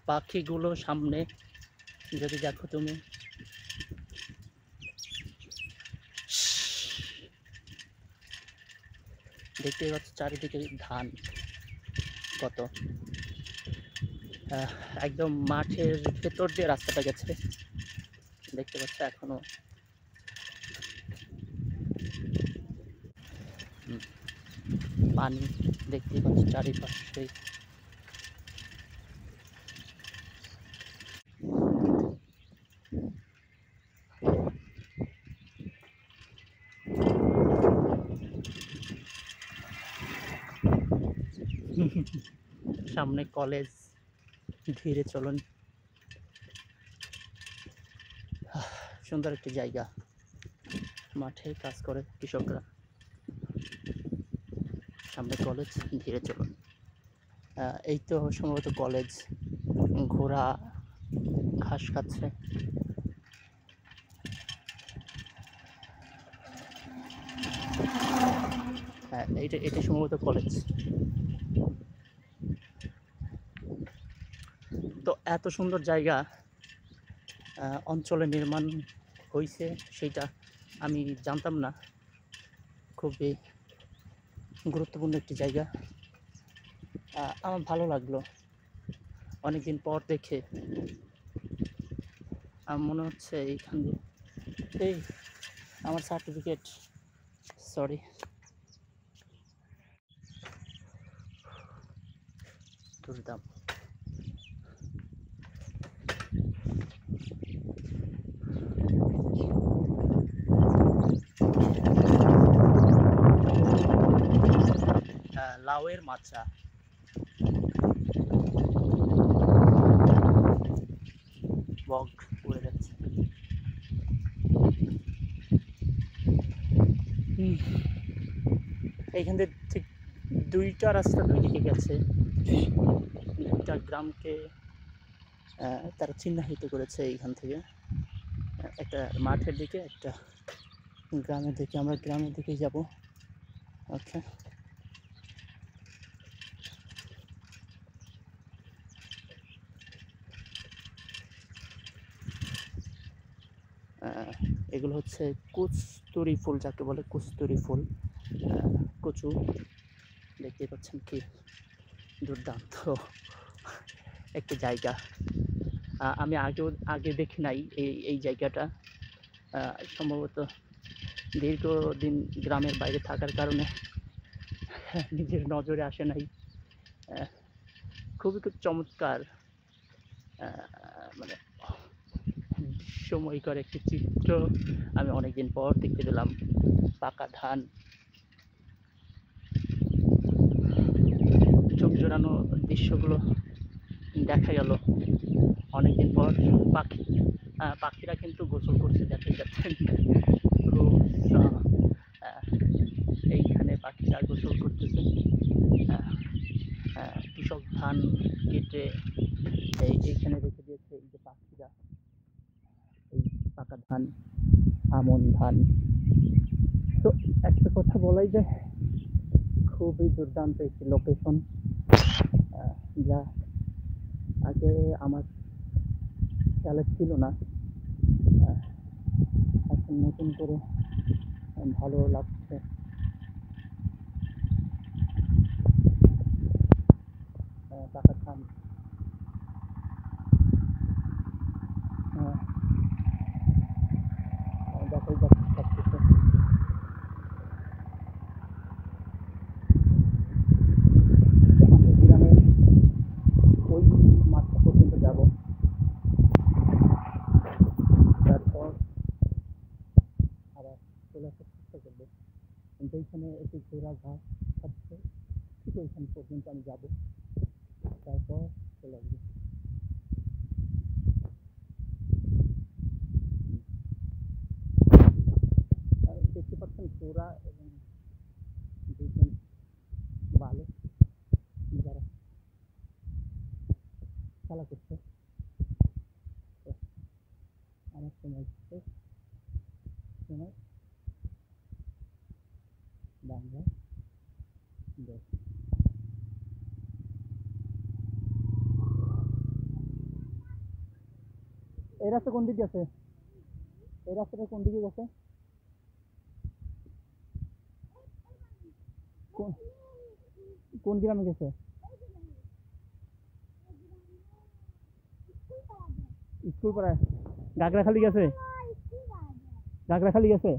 পাখিগুলো সামনে যদি দেখো তুমি, দেখতে পাচ্ছ চারিদিকে ধান কত, একদম মাঠের ভেতর দিয়ে রাস্তাটা গেছে, দেখতে পাচ্ছ এখনো পানি দেখতে পাচ্ছ চারিপাশে। সামনে কলেজ, ধীরে চলুন। সুন্দর একটি জায়গা, মাঠে কাজ করে কৃষকরা, সামনে কলেজ, ধীরে চলুন। এই তো সম্ভবত কলেজ, ঘোড়া ঘাস খাচ্ছে। হ্যাঁ, এটা সম্ভবত কলেজ। তো এত সুন্দর জায়গা অঞ্চলে নির্মাণ হয়েছে সেটা আমি জানতাম না। খুবই গুরুত্বপূর্ণ একটি জায়গা, আমার ভালো লাগলো অনেকদিন পর দেখে। আমার মনে হচ্ছে এইখান দিয়ে, এই আমার সার্টিফিকেট, সরি, দুর্দাম। লাউয়ের মাচা, বক উড়ে যাচ্ছে। এইখান থেকে ঠিক দুইটা রাস্তা দুই দিকে গেছে, দুইটা গ্রামকে তারা চিহ্নিত করেছে এইখান থেকে, একটা মাঠের দিকে, একটা গ্রামের দিকে। আমরা গ্রামের দিকে যাব। ওকে, এগুলো হচ্ছে কস্তুরি ফুল, যাকে বলে কস্তুরি ফুল, কচু। দেখতে পাচ্ছেন কি দুর্দান্ত একটা জায়গা। আমি আগে দেখি নাই এই জায়গাটা, সম্ভবত দীর্ঘদিন গ্রামের বাইরে থাকার কারণে নিজের নজরে আসে নাই। খুবই খুব চমৎকার, মানে বিস্ময়কর একটি চিত্র আমি অনেকদিন পর দেখতে পেলাম। পাকা ধান, চোখ জোড়ানো দৃশ্যগুলো দেখা গেল অনেকদিন পর। পাখিরা কিন্তু গোসল করছে, দেখা যাচ্ছেন খুব, এইখানে পাখিরা গোসল করতেছে। কৃষক ধান কেটে এইখানে রেখে দিয়েছে, এই যে পাখিরা, এই পাকা ধান, আমন ধান। তো একটা কথা বলাই যায়, খুবই দুর্দান্ত একটি লোকেশন, যা আগে আমার খেয়ালে ছিল না। এখন নতুন করে ভালো লাগছে। পাকা ধান, দেখাই যাচ্ছে সব কিছু। গ্রামে ওই মাঠটা পর্যন্ত যাব, তারপর আবার চলে আসার চেষ্টা করবো। কিন্তু এইখানে একটি ঘোড়া ঘাস খাচ্ছে, ঠিক ওইখান পর্যন্ত আমি যাব, তারপর চলে আসবো। দেখতে পাচ্ছেন ঘোড়া এবং দুজন বালক যারা খেলা করছে। সময় হচ্ছে সময় বাংলা 10। এই রাস্তা কোন দিকে আছে? এই রাস্তাটা কোন দিকে গেছে? কোন কোন গ্রামে গেছে? স্কুল পাড়ায়। গাগরাখালি গেছে? গাগরাখালি গেছে?